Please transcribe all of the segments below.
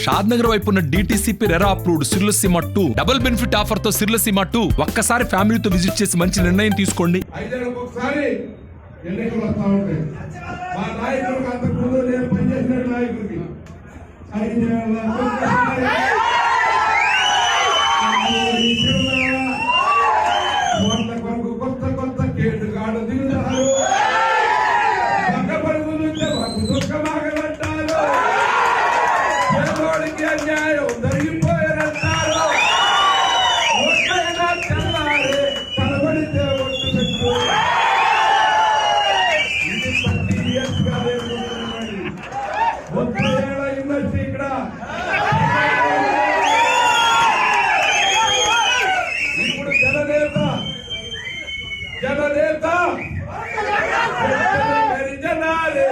షాద్ నగర్ వైపు ఉన్న DTCP RERA approved సిర్లసీమ 2 double benefit offer తో సిర్లసీమ 2 ఒక్కసారి ఫ్యామిలీతో విజిట్ చేసి మంచి నిర్ణయం తీసుకోండి. మా నాయకుడికి అంతకు ముందు నేను పనిచేసిన నాయకుడికి కొత్త కొత్త కేటు కాడు దిగుతారు, పక్కపడుగు నుంచే మాకు దుఃఖమాగలంటారు, పేదోడికి అన్యాయం జరిగిపోయారంటారు. ఒక్కైనా తెల్లారి కనబడితే ఒట్టు పెట్టు. ఇక్కడ ఇప్పుడు జననేత జనాలే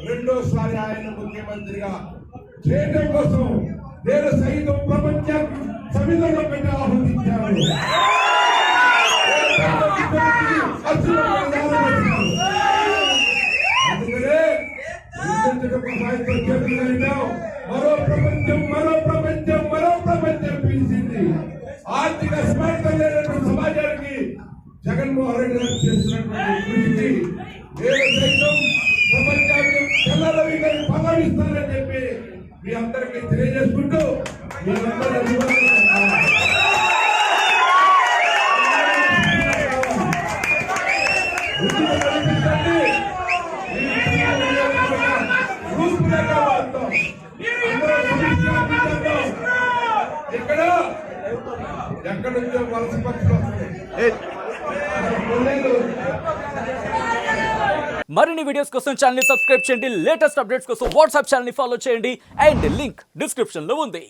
రెండోసారి ఆయన ముఖ్యమంత్రిగా చేయడం కోసం నేను సైతం ప్రపంచ సమితిలో పెట్టి ఆహ్వానించాను. అందుకనే మరో ప్రపంచం పిలిచింది. ఆర్థిక స్మార్త లేనటువంటి సమాజానికి జగన్మోహన్ రెడ్డి గారు చేస్తున్నటువంటి కృషికి నేను సైతం ప్రపంచాన్ని తెల్లరవి గారి పల్లవిస్తానని చెప్పి మీ అందరికీ తెలియజేసుకుంటూ ఇక్కడ ఎక్కడి నుంచో వలస పక్షులు మరిన్ని వీడియోస్ కోసం ఛానల్ ని సబ్స్క్రైబ్ చేయండి. లేటెస్ట్ అప్డేట్స్ కోసం వాట్సాప్ ఛానల్ ని ఫాలో చేయండి. అండ్ లింక్ డిస్క్రిప్షన్ లో ఉంది.